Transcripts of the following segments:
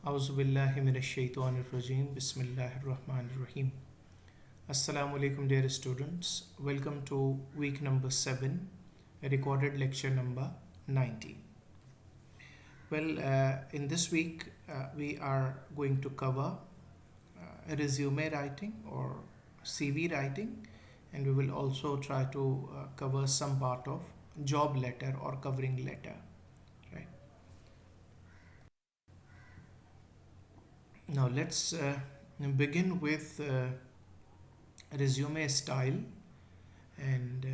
Auzu billahi minash shaitanir rajim. Bismillahir rahmanir rahim. Assalamu alaikum, dear students. Welcome to week number 7, recorded lecture number 90. In this week, we are going to cover resume writing or CV writing, and we will also try to cover some part of job letter or covering letter. Right now, let's begin with resume style, and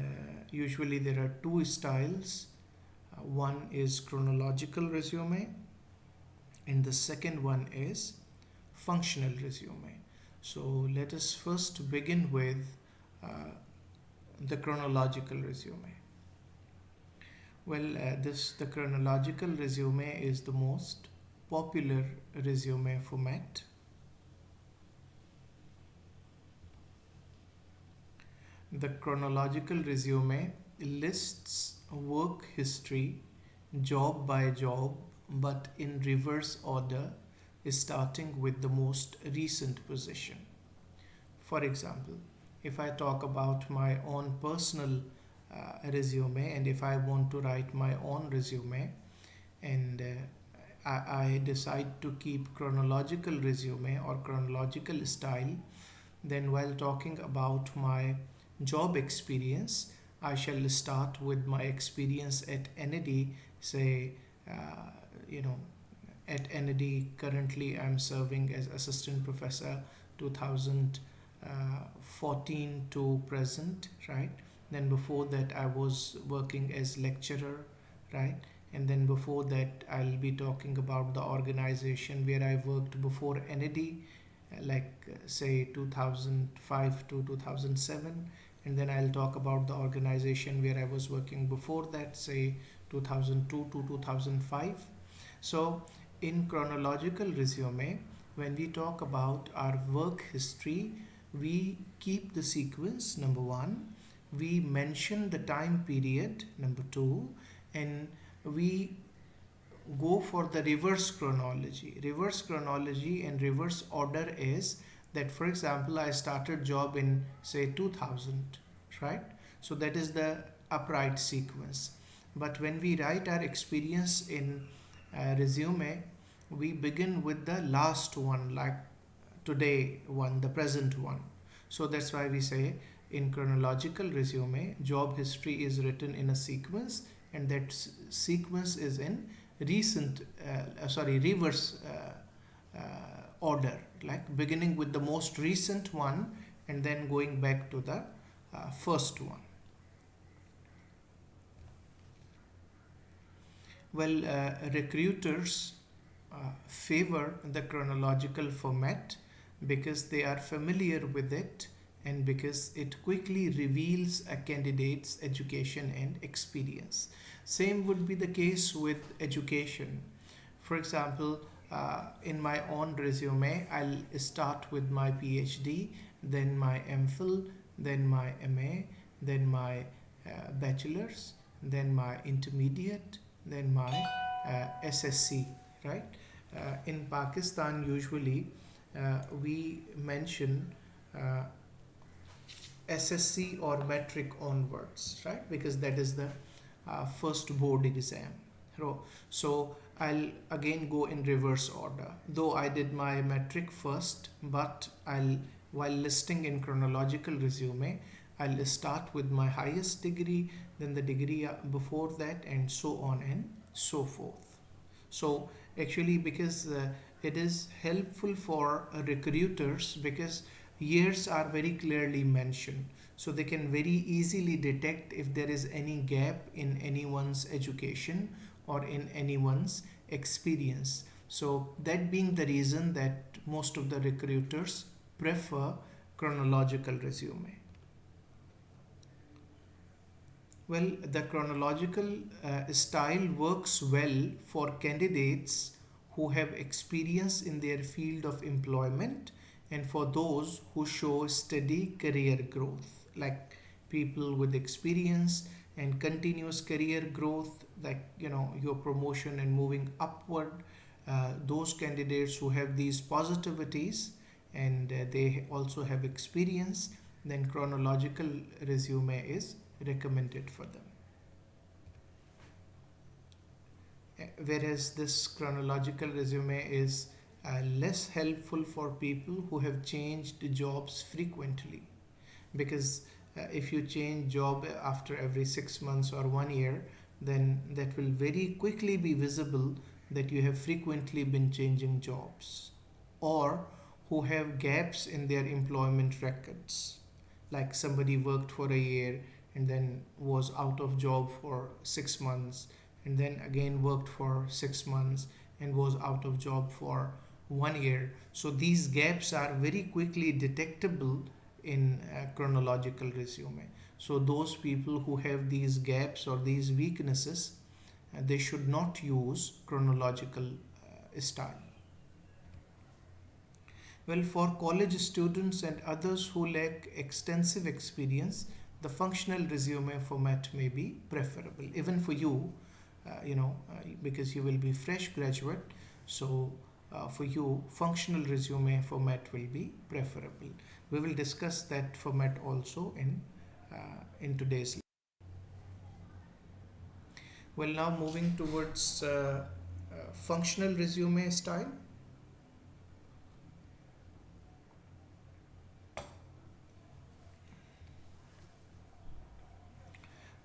usually there are two styles. One is chronological resume, and the second one is functional resume. So let us first begin with uh, the chronological resume. The chronological resume is the most popular resume format. The chronological resume lists work history job by job, but in reverse order, starting with the most recent position. For example, if I talk about my own personal resume, and if I want to write my own resume, and I decide to keep chronological resume or chronological style, then while talking about my job experience, I shall start with my experience at NAD. Say, uh, you know, at NAD currently I'm serving as assistant professor 2014 to present, right? Then before that I was working as lecturer, right? And then before that I'll be talking about the organization where I worked before NAD, say 2005 to 2007. And then I'll talk about the organization where I was working before that, say 2002 to 2005. So in chronological resume, when we talk about our work history, we keep the sequence. Number one, we mention the time period. Number two, and we go for the reverse chronology. Reverse chronology and reverse order is that, for example, I started job in say 2000, right? So that is the upright sequence. But when we write our experience in resume, we begin with the last one, like today one, the present one. So that's why we say in chronological resume, job history is written in a sequence, and that sequence is in reverse order, like beginning with the most recent one and then going back to the first one. Recruiters favor the chronological format because they are familiar with it and because it quickly reveals a candidate's education and experience. Same would be the case with education. For example, in my own resume, I'll start with my PhD, then my MPhil, then my MA, then my bachelor's, then my intermediate, then my SSC, right? In Pakistan, usually we mention SSC or metric onwards, right? Because that is the first board exam. So I'll again go in reverse order. Though I did my metric first, but while listing in chronological resume, I'll start with my highest degree, then the degree before that, and so on and so forth. So actually, because it is helpful for recruiters, because years are very clearly mentioned, so they can very easily detect if there is any gap in anyone's education or in anyone's experience. So that being the reason that most of the recruiters prefer chronological resume. The chronological style works well for candidates who have experience in their field of employment and for those who show steady career growth, like people with experience and continuous career growth, like your promotion and moving upward Those candidates who have these positivities and they also have experience, then chronological resume is recommended for them. Whereas this chronological resume is less helpful for people who have changed jobs frequently, because if you change job after every 6 months or 1 year, then that will very quickly be visible that you have frequently been changing jobs, or who have gaps in their employment records, like somebody worked for a year and then was out of job for 6 months, and then again worked for 6 months and was out of job for 1 year. So these gaps are very quickly detectable in chronological resume. So those people who have these gaps or these weaknesses, they should not use chronological style. Well, for college students and others who lack extensive experience, the functional resume format may be preferable. Even for you, because you will be fresh graduate, so for you, functional resume format will be preferable. We will discuss that format also in today's. Well, now moving towards functional resume style.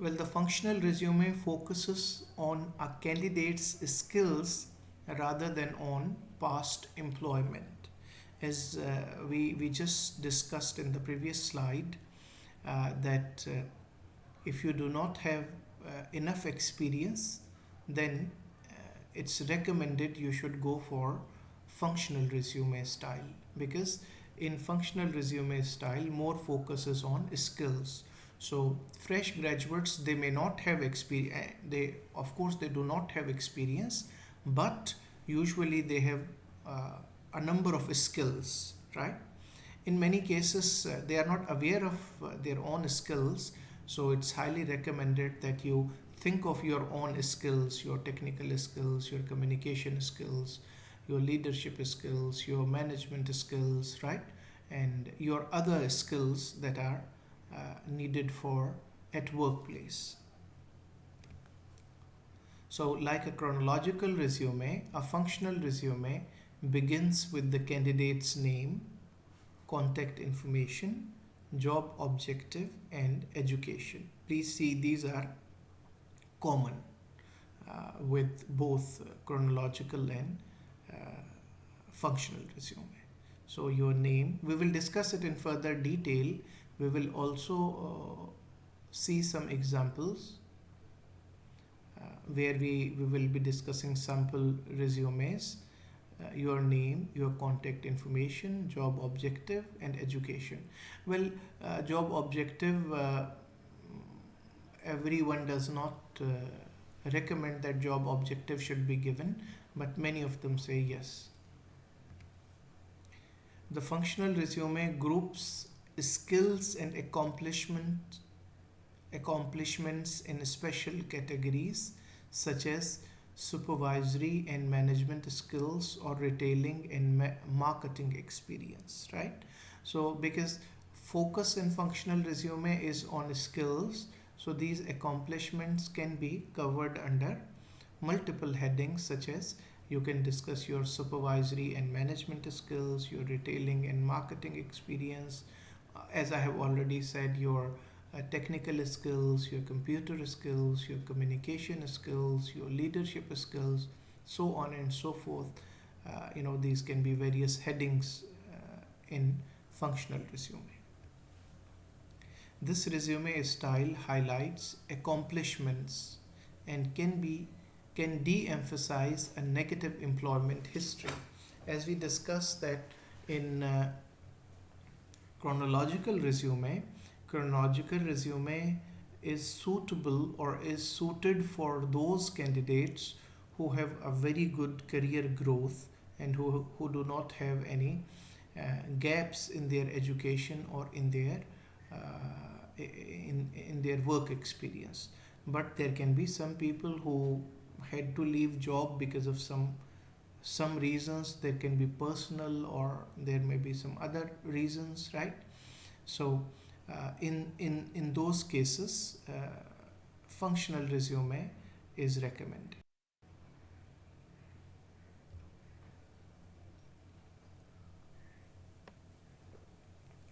Well, the functional resume focuses on a candidate's skills rather than on past employment. As we just discussed in the previous slide, that if you do not have enough experience, then it's recommended you should go for functional resume style, because in functional resume style more focuses on skills. So fresh graduates, they may not have experience, they of course they do not have experience, but usually they have a number of skills, right? In many cases they are not aware of their own skills, so it's highly recommended that you think of your own skills, your technical skills, your communication skills, your leadership skills, your management skills, right? And your other skills that are needed for at workplace. So like a chronological resume, a functional resume begins with the candidate's name, contact information, job objective, and education. Please see these are common with both chronological and uh, functional resume. So your name, we will discuss it in further detail. We will also see some examples where we will be discussing sample resumes. Your name, your contact information, job objective, and education. Well, job objective, everyone does not recommend that job objective should be given, but many of them say yes. The functional resume groups skills and accomplishments in special categories such as supervisory and management skills or retailing and marketing experience, right? So because focus in functional resume is on skills, so these accomplishments can be covered under multiple headings, such as you can discuss your supervisory and management skills, your retailing and marketing experience, as I have already said, your technical skills, your computer skills, your communication skills, your leadership skills, so on and so forth. These can be various headings in functional resume. This resume style highlights accomplishments and can de-emphasize a negative employment history. As we discussed that in chronological resume is suitable or is suited for those candidates who have a very good career growth and who do not have any gaps in their education or in their work experience. But there can be some people who had to leave job because of some some reasons, there can be personal or there may be some other reasons, right? So in those cases, functional resume is recommended.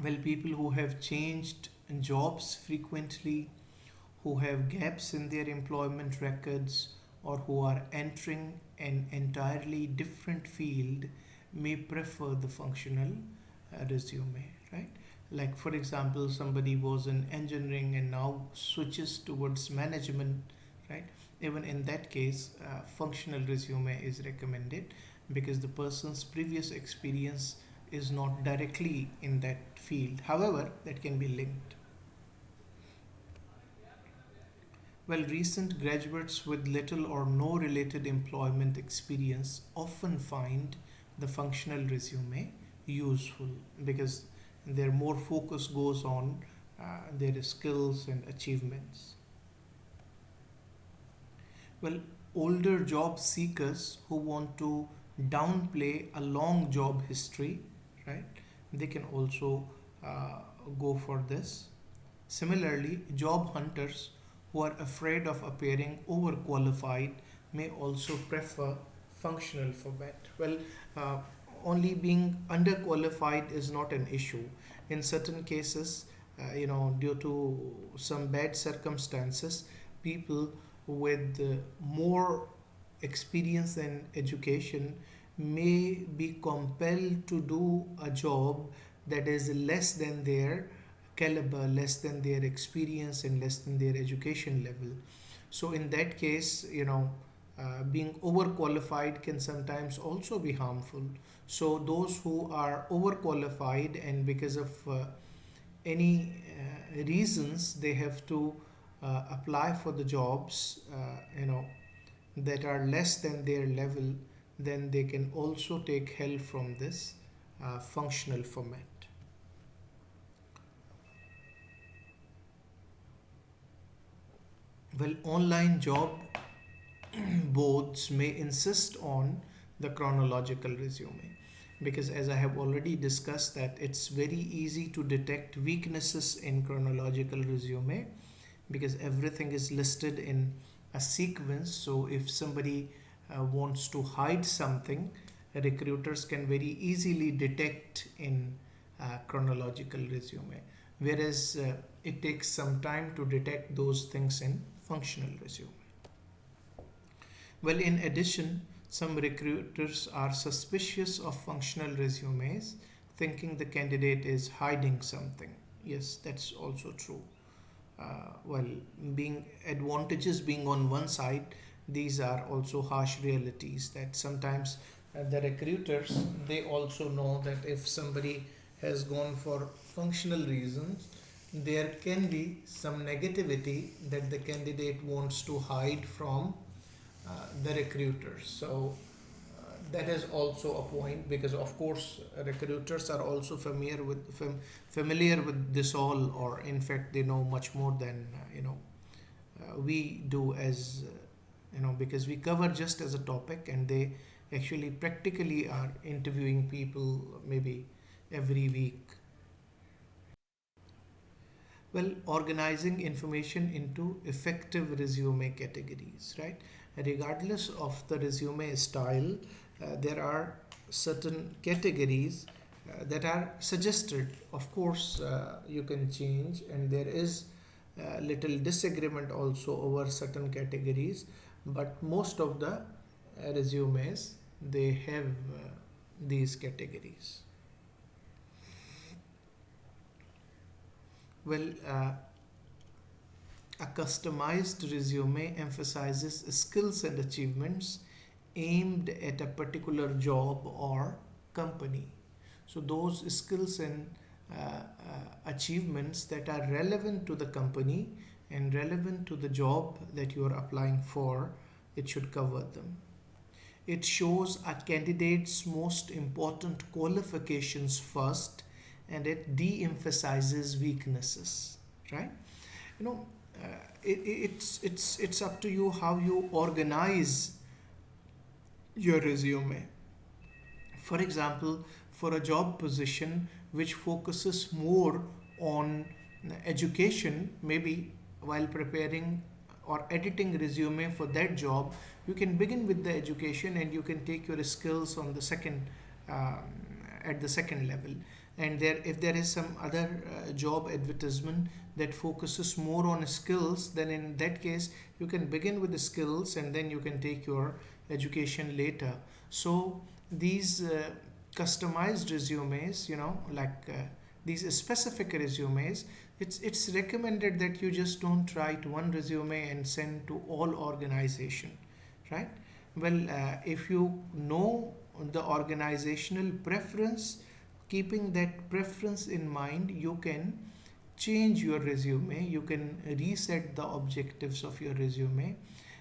Well, people who have changed jobs frequently, who have gaps in their employment records, or who are entering an entirely different field may prefer the functional resume, right? Like, for example, somebody was in engineering and now switches towards management, right? Even in that case, functional resume is recommended because the person's previous experience is not directly in that field. However, that can be linked. Well, recent graduates with little or no related employment experience often find the functional resume useful because their more focus goes on their skills and achievements. Well, older job seekers who want to downplay a long job history, right? They can also uh, go for this. Similarly, job hunters who are afraid of appearing overqualified may also prefer functional format. Well, uh, only being underqualified is not an issue. In certain cases, due to some bad circumstances, people with more experience and education may be compelled to do a job that is less than their caliber, less than their experience, and less than their education level. So, in that case, being overqualified can sometimes also be harmful. So, those who are overqualified and because of any reasons they have to apply for the jobs, that are less than their level, then they can also take help from this functional format. Well, online job boards may insist on the chronological resume because, as I have already discussed, that it's very easy to detect weaknesses in chronological resume because everything is listed in a sequence. So if somebody wants to hide something, recruiters can very easily detect in chronological resume, whereas it takes some time to detect those things in functional resume. Well, in addition, some recruiters are suspicious of functional resumes, thinking the candidate is hiding something. Yes, that's also true. Well, being advantages being on one side, these are also harsh realities that sometimes the recruiters, they also know that if somebody has gone for functional reasons, there can be some negativity that the candidate wants to hide from the recruiters. So that is also a point because of course recruiters are also familiar with this all, or in fact they know much more than we do, as because we cover just as a topic and they actually practically are interviewing people maybe every week. Well, organizing information into effective resume categories, right? Regardless of the resume style, there are certain categories that are suggested. Of course, you can change, and there is little disagreement also over certain categories, but most of the resumes they have these categories. Well, a customized resume emphasizes skills and achievements aimed at a particular job or company. So, those skills and achievements that are relevant to the company and relevant to the job that you are applying for, it should cover them. It shows a candidate's most important qualifications first and it de emphasizes weaknesses, right? You know, it's up to you how you organize your resume. For example, for a job position which focuses more on education, maybe while preparing or editing resume for that job, you can begin with the education and you can take your skills on the second um, at the second level. And there, if there is some other job advertisement that focuses more on skills, then in that case you can begin with the skills and then you can take your education later. So these customized resumes, these specific resumes, it's recommended that you just don't write one resume and send to all organization, right? Well, if you know the organizational preference, keeping that preference in mind, you can change your resume, you can reset the objectives of your resume,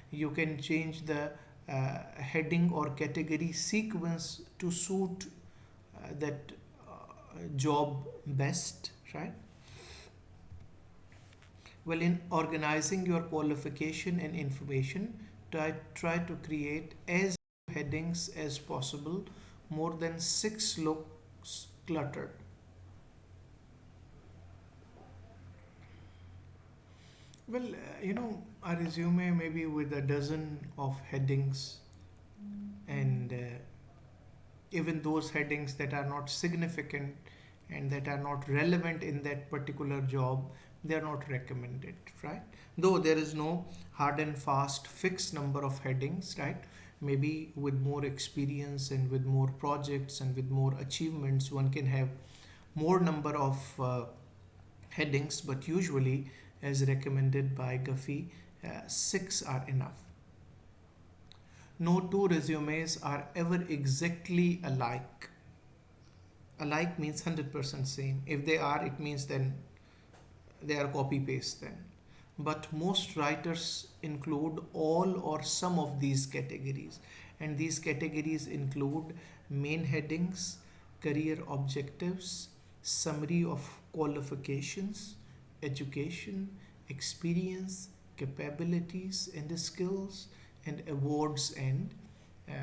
you can change the heading or category sequence to suit that job best, right? Well, in organizing your qualification and information, try to create as headings as possible. More than six looks cluttered. Well, a resume maybe with a dozen of headings, and even those headings that are not significant and that are not relevant in that particular job, they are not recommended, right? Though there is no hard and fast fixed number of headings, right? Maybe with more experience and with more projects and with more achievements, one can have more number of headings, but usually, as recommended by Guffey, six are enough. No two resumes are ever exactly alike. Alike means 100% same. If they are, it means then they are copy paste then. But most writers include all or some of these categories, and these categories include main headings, career objectives, summary of qualifications, education, experience, capabilities and skills, and awards and uh,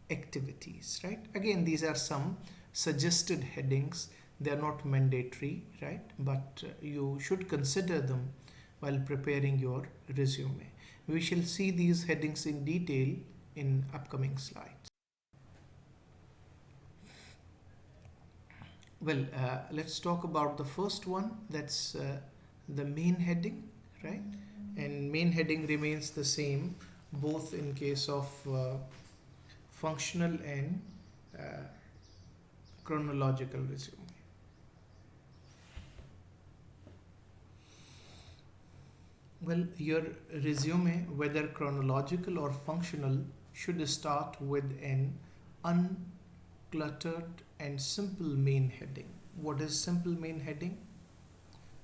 activities, right? Again, these are some suggested headings. They are not mandatory, right? But you should consider them while preparing your resume. We shall see these headings in detail in upcoming slides. Well, let's talk about the first one. That's the main heading, right? And main heading remains the same both in case of functional and uh, chronological resume. Well, your resume, whether chronological or functional, should start with an uncluttered and simple main heading. What is simple main heading?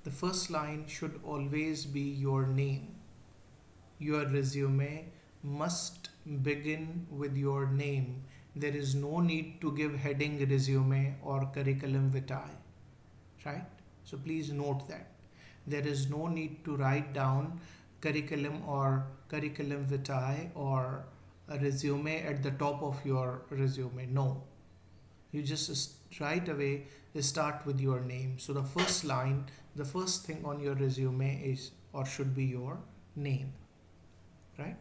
The first line should always be your name. Your resume must begin with your name. There is no need to give heading resume or curriculum vitae, right? So please note that. There is no need to write down curriculum or curriculum vitae or a resume at the top of your resume. No, you just right away start with your name. So the first line, the first thing on your resume is or should be your name, right?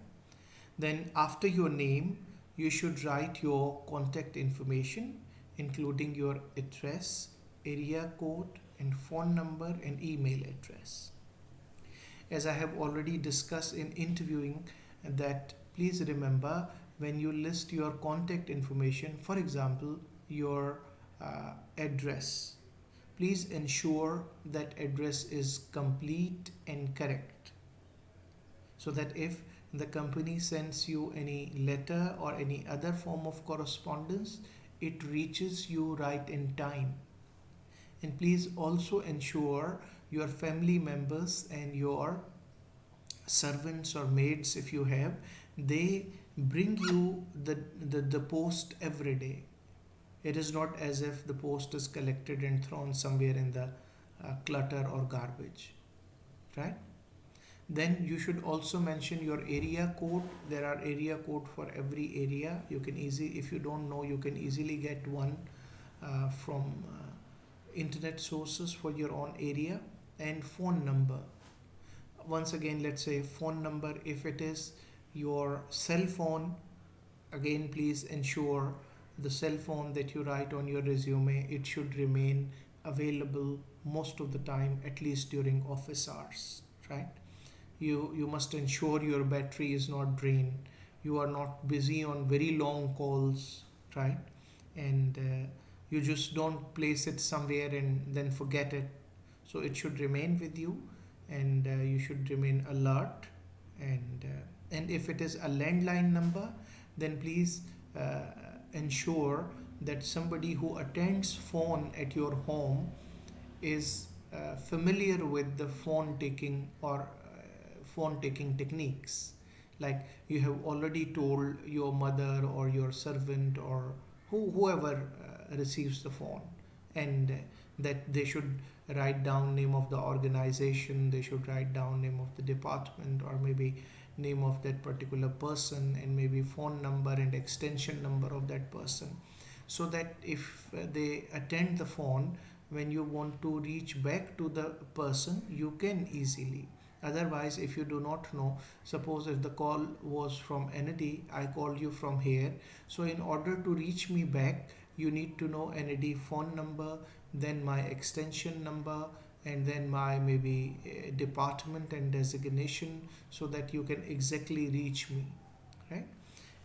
Then after your name, you should write your contact information, including your address, area code, and phone number and email address. As I have already discussed in interviewing, that please remember when you list your contact information, for example, your address, please ensure that address is complete and correct, so that if the company sends you any letter or any other form of correspondence, it reaches you right in time. And please also ensure your family members and your servants or maids, if you have, they bring you the post every day. It is not as if the post is collected and thrown somewhere in the clutter or garbage, right? Then you should also mention your area code. There are area code for every area. You can easily, if you don't know, you can easily get one from internet sources for your own area. And phone number. Once again, let's say phone number. If it is your cell phone, again please ensure the cell phone that you write on your resume, it should remain available most of the time, at least during office hours, right? You must ensure your battery is not drained, you are not busy on very long calls, right? And you just don't place it somewhere and then forget it. So it should remain with you, and you should remain alert. And if it is a landline number, then please uh, ensure that somebody who attends phone at your home is familiar with the phone taking or phone taking techniques. Like you have already told your mother or your servant or whoever receives the phone, and that they should write down name of the organization, they should write down name of the department, or maybe name of that particular person, and maybe phone number and extension number of that person, so that if they attend the phone, when you want to reach back to the person, you can easily. Otherwise, if you do not know, suppose if the call was from NAD, I called you from here, so in order to reach me back, you need to know NAD phone number, then my extension number, and then my maybe department and designation, so that you can exactly reach me, right?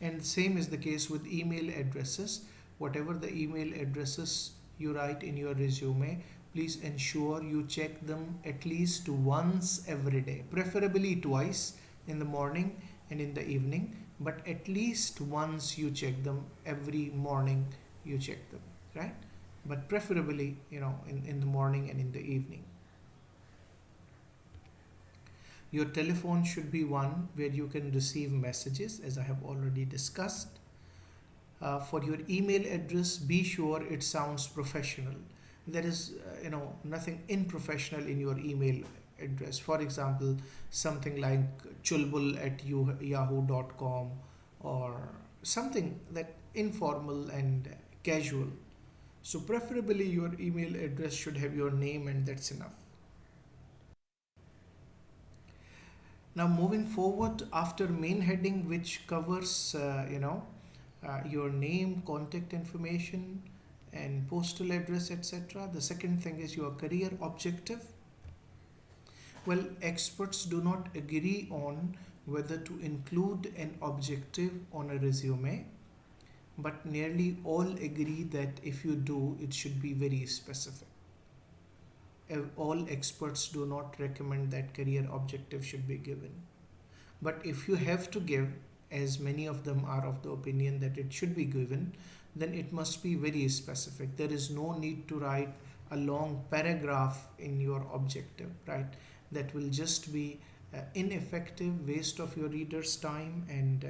And same is the case with email addresses. Whatever the email addresses you write in your resume, please ensure you check them at least once every day, preferably twice, in the morning and in the evening, but at least once you check them every morning, you check them, right? But preferably, in the morning and in the evening. Your telephone should be one where you can receive messages, as I have already discussed. For your email address, be sure it sounds professional. There is, nothing unprofessional in your email address. For example, something like chulbul at yahoo.com, or something that informal and casual. So preferably your email address should have your name, and that's enough. Now moving forward, after main heading, which covers your name, contact information, and postal address, etc. The second thing is your career objective. Well, experts do not agree on whether to include an objective on a resume, but nearly all agree that if you do, it should be very specific. All experts do not recommend that career objective should be given. But if you have to give, as many of them are of the opinion that it should be given, then it must be very specific. There is no need to write a long paragraph in your objective, right? That will just be ineffective, waste of your reader's time, and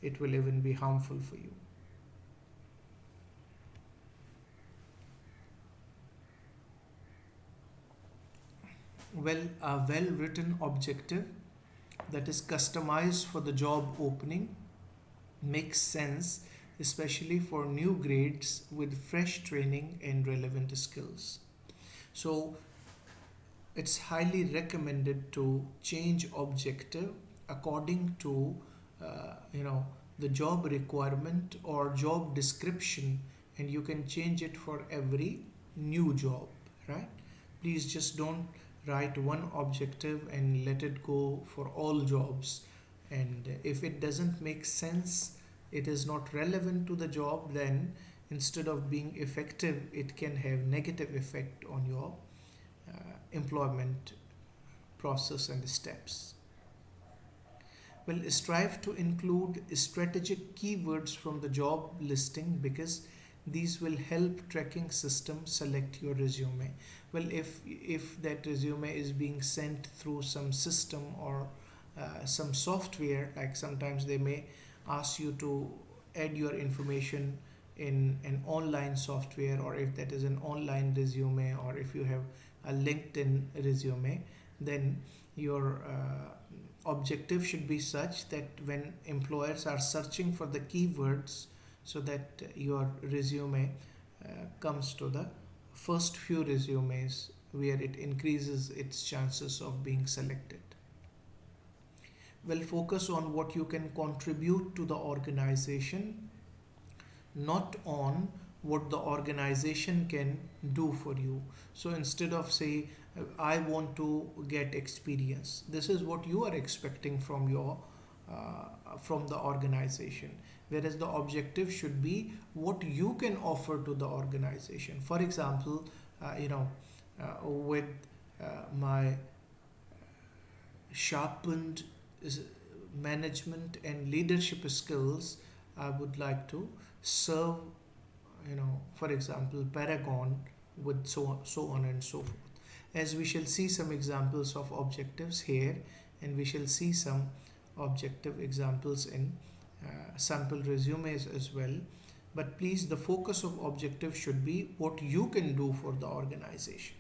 it will even be harmful for you. Well, a well written objective that is customized for the job opening makes sense, especially for new grades with fresh training and relevant skills. So, it's highly recommended to change objective according to the job requirement or job description, and you can change it for every new job, right? Please just don't write one objective and let it go for all jobs. And if it doesn't make sense, it is not relevant to the job, then instead of being effective, it can have negative effect on your employment process and steps. Well, strive to include strategic keywords from the job listing, because these will help tracking system select your resume. Well, if that resume is being sent through some system or some software, like sometimes they may ask you to add your information in an online software, or if that is an online resume, or if you have a LinkedIn resume, then your objective should be such that when employers are searching for the keywords, so that your resume comes to the first few resumes where it increases its chances of being selected. Well, focus on what you can contribute to the organization, not on what the organization can do for you. So instead of say, I want to get experience, this is what you are expecting from your from the organization. Whereas the objective should be what you can offer to the organization. For example, with my sharpened management and leadership skills, I would like to serve, for example, Paragon with so on and so forth. As we shall see some examples of objectives here, and we shall see some objective examples in sample resumes as well. But please, the focus of objective should be what you can do for the organization.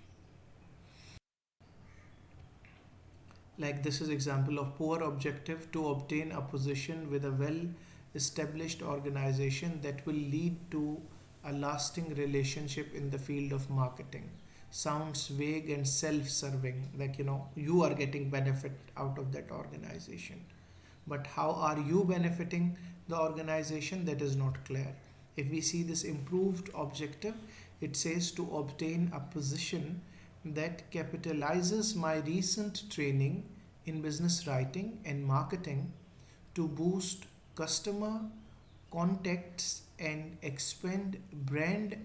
Like this is example of poor objective: to obtain a position with a well established organization that will lead to a lasting relationship in the field of marketing. Sounds vague and self-serving, like you are getting benefit out of that organization, but how are you benefiting the organization? That is not clear. If we see this improved objective, it says to obtain a position that capitalizes my recent training in business writing and marketing to boost customer contacts and expand brand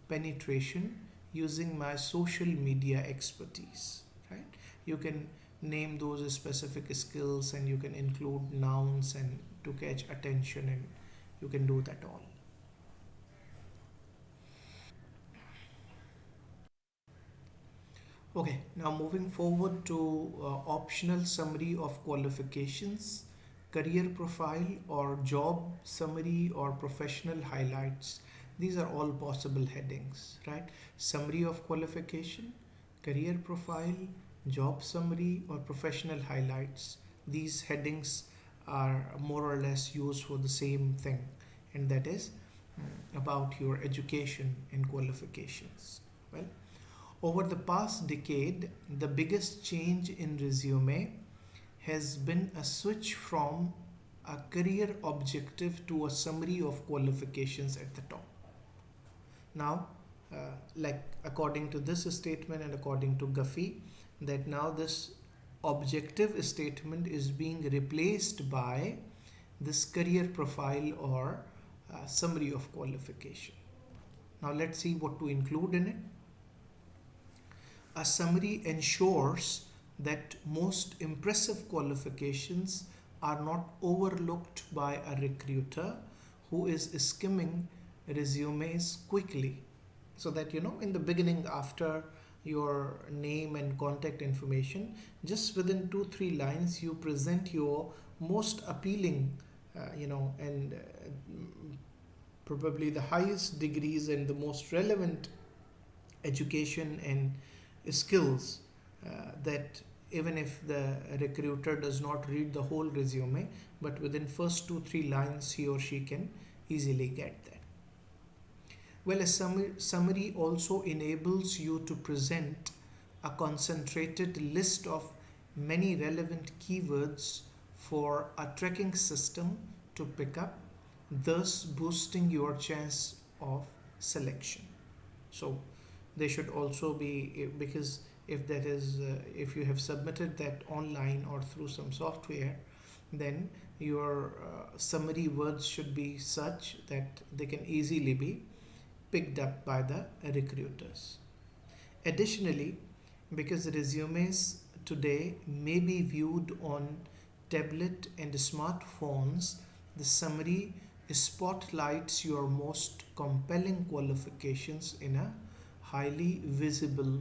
penetration using my social media expertise, right? You can name those specific skills, and you can include nouns and to catch attention, and you can do that all. Okay, now moving forward to optional summary of qualifications, career profile, or job summary, or professional highlights. These are all possible headings, right? Summary of qualification, career profile, job summary, or professional highlights. These headings are more or less used for the same thing, and that is about your education and qualifications. Well, over the past decade, the biggest change in resume has been a switch from a career objective to a summary of qualifications at the top. Now, like according to this statement and according to Guffey, that now this objective statement is being replaced by this career profile or summary of qualification. Now, let's see what to include in it. A summary ensures that most impressive qualifications are not overlooked by a recruiter who is skimming resumes quickly. So that in the beginning, after your name and contact information, just within 2-3 lines, you present your most appealing, and probably the highest degrees and the most relevant education and skills, that even if the recruiter does not read the whole resume, but within first 2-3 lines he or she can easily get that. Well, a summary also enables you to present a concentrated list of many relevant keywords for a tracking system to pick up, thus boosting your chance of selection. So they should also be, because if you have submitted that online or through some software, then your summary words should be such that they can easily be picked up by the recruiters. Additionally, because resumes today may be viewed on tablet and smartphones, the summary spotlights your most compelling qualifications in a highly visible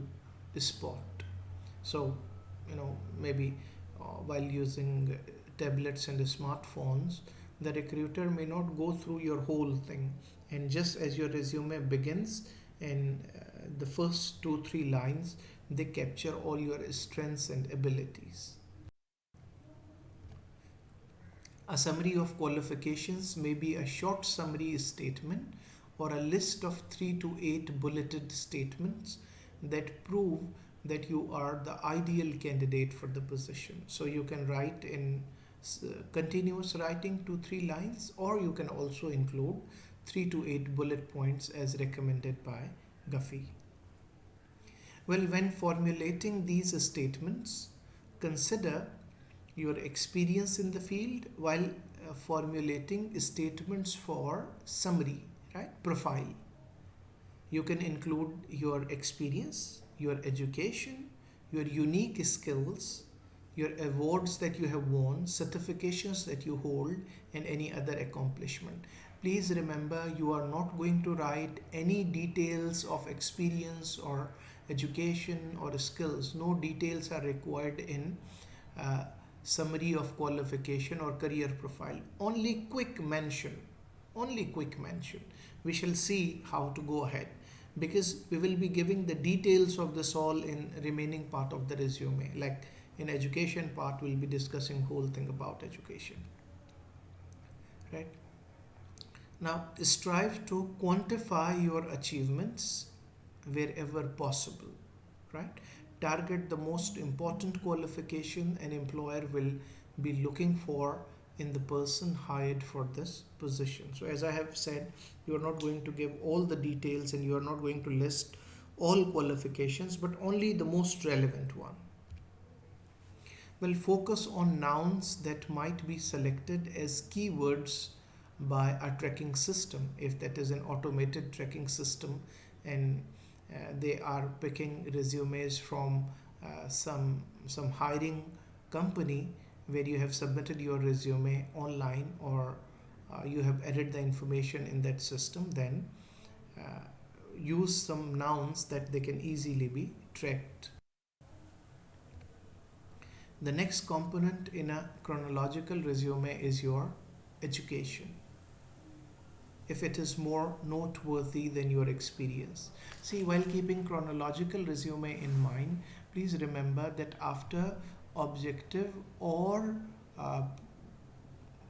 spot. So, maybe while using tablets and smartphones, the recruiter may not go through your whole thing, and just as your resume begins in the first 2-3 lines, they capture all your strengths and abilities. A summary of qualifications may be a short summary statement or a list of 3 to 8 bulleted statements that prove that you are the ideal candidate for the position. So you can write in continuous writing 2-3 lines, or you can also include 3 to 8 bullet points as recommended by Guffey. Well, when formulating these statements, consider your experience in the field while formulating statements for summary, right? Profile. You can include your experience, your education, your unique skills, your awards that you have won, certifications that you hold, and any other accomplishment. Please remember, you are not going to write any details of experience or education or skills. No details are required in uh, summary of qualification or career profile. Only quick mention. Only quick mention. We shall see how to go ahead, because we will be giving the details of this all in remaining part of the resume. Like in education part, we'll be discussing whole thing about education, right? Now strive to quantify your achievements wherever possible, right? Target the most important qualification an employer will be looking for in the person hired for this position. So as I have said, you are not going to give all the details and you are not going to list all qualifications, but only the most relevant one. Well, focus on nouns that might be selected as keywords by a tracking system, if that is an automated tracking system, and they are picking resumes from some hiring company where you have submitted your resume online, or you have added the information in that system, then use some nouns that they can easily be tracked. The next component in a chronological resume is your education, if it is more noteworthy than your experience. See, while keeping chronological resume in mind, please remember that after objective or uh,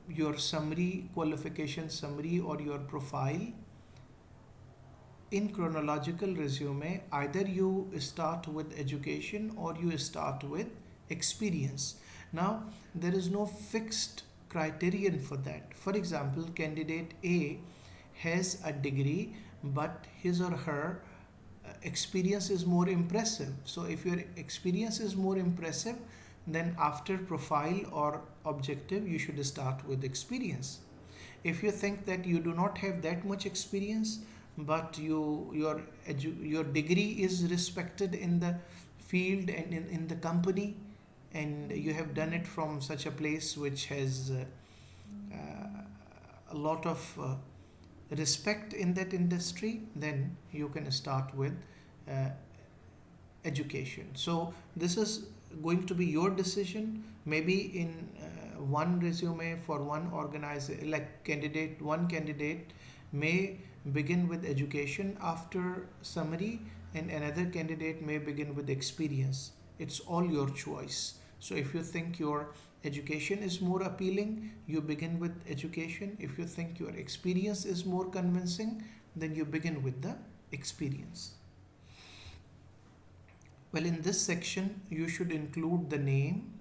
your summary, qualification summary, or your profile, in chronological resume, either you start with education or you start with experience. Now, there is no fixed criterion for that. For example, candidate A has a degree, but his or her experience is more impressive. So if your experience is more impressive, then after profile or objective, you should start with experience. If you think that you do not have that much experience, but your degree is respected in the field and in the company, and you have done it from such a place which has a lot of respect in that industry, then you can start with uh, education. So this is going to be your decision. Maybe in one resume for one organizer, like one candidate may begin with education after summary, and another candidate may begin with experience. It's all your choice. So if you think your education is more appealing, you begin with education. If you think your experience is more convincing, then you begin with the experience. Well, in this section, you should include the name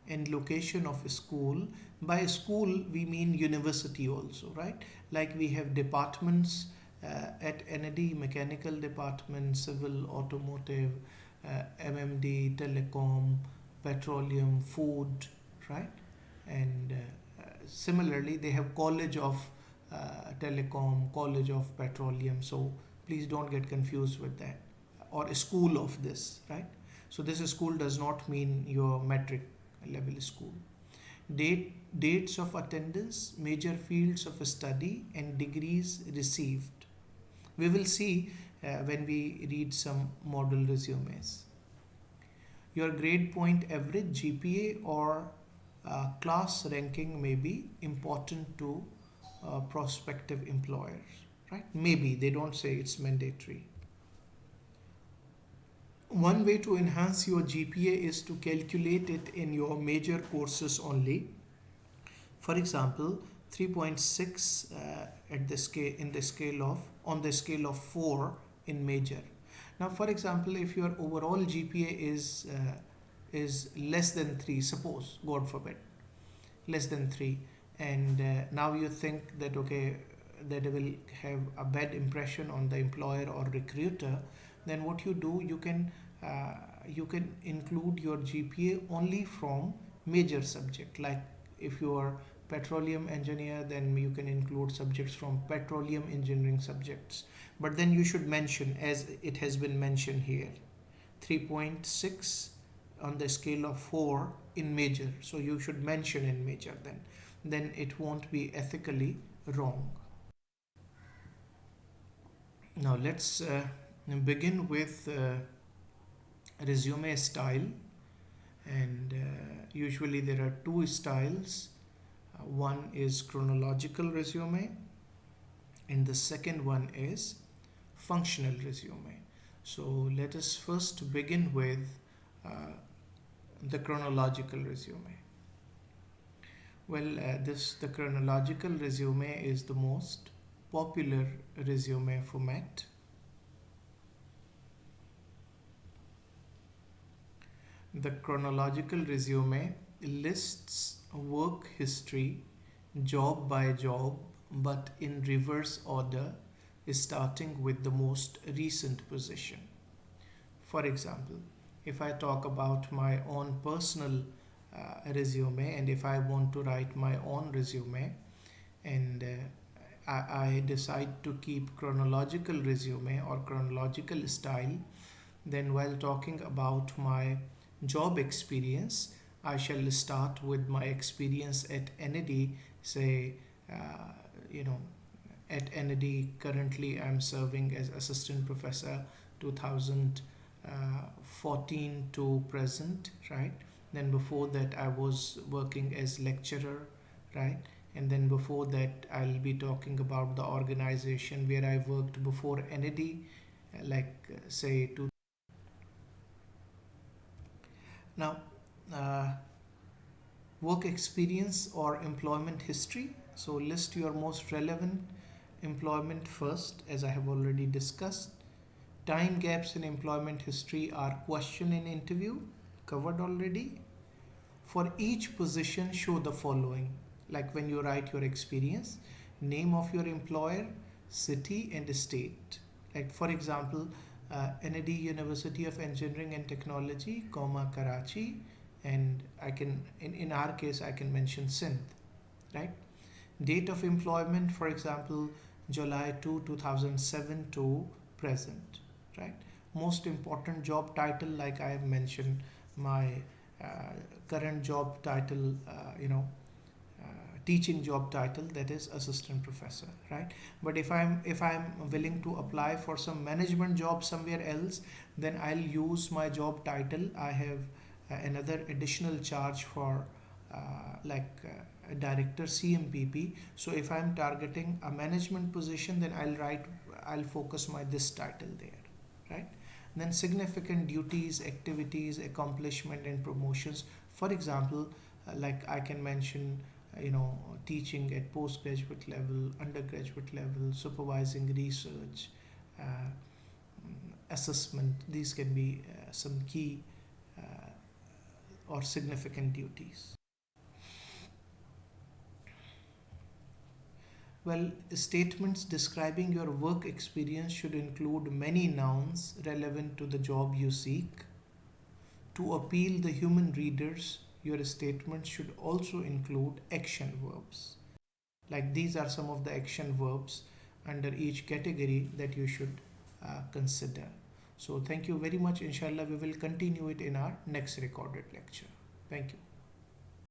and location of a school. By school, we mean university also, right? Like we have departments at NAD, mechanical department, civil, automotive, MMD, telecom, petroleum, food, right? And similarly, they have college of telecom, college of petroleum. So please don't get confused with that. Or a school of this, right? So this school does not mean your metric level school. Dates of attendance, major fields of study, and degrees received. We will see when we read some model resumes. Your grade point average, GPA, or class ranking may be important to prospective employers, right? Maybe, they don't say it's mandatory. One way to enhance your GPA is to calculate it in your major courses only. For example, 3.6 at the scale in the scale of on the scale of 4 in major. Now, for example, if your overall GPA is less than 3, suppose, God forbid, less than 3, and now you think that okay, that will have a bad impression on the employer or recruiter, then what you do, you can include your GPA only from major subject. Like if you are petroleum engineer, then you can include subjects from petroleum engineering subjects, but then you should mention, as it has been mentioned here, 3.6 on the scale of 4 in major, so you should mention in major, then it won't be ethically wrong. Now let's begin with resume style, and usually there are two styles. One is chronological resume, and the second one is functional resume. So let us first begin with uh, the chronological resume. Well, the chronological resume is the most popular resume format. The chronological resume lists work history job by job, but in reverse order, starting with the most recent position. For example, if I talk about my own personal resume, and if I want to write my own resume, and I decide to keep chronological resume or chronological style, then while talking about my job experience, I shall start with my experience at NAD. Say, you know, at NAD currently I'm serving as assistant professor 2014 to present, right? Then before that I was working as lecturer, right? And then before that I'll be talking about the organization where I worked before NAD, say to now work experience or employment history. So list your most relevant employment first, as I have already discussed. Time gaps in employment history are questioned in interview, covered already. For each position, show the following. Like when you write your experience, name of your employer, city and state. Like for example, NAD University of Engineering and Technology, Karachi, and I can in our case I can mention Sindh, right? Date of employment, for example, July 2007 to present, right? Most important job title, like I have mentioned, my uh, current job title, teaching job title, that is assistant professor, right? But if I'm willing to apply for some management job somewhere else, then I'll use my job title. I have another additional charge for director CMPP. So if I'm targeting a management position, then I'll focus my this title there, right? Then significant duties, activities, accomplishment and promotions. For example, like I can mention, teaching at postgraduate level, undergraduate level, supervising research, uh, assessment. These can be some key or significant duties. Well, statements describing your work experience should include many nouns relevant to the job you seek. To appeal the human readers, your statement should also include action verbs. Like these are some of the action verbs under each category that you should consider. So thank you very much. Inshallah, we will continue it in our next recorded lecture. Thank you.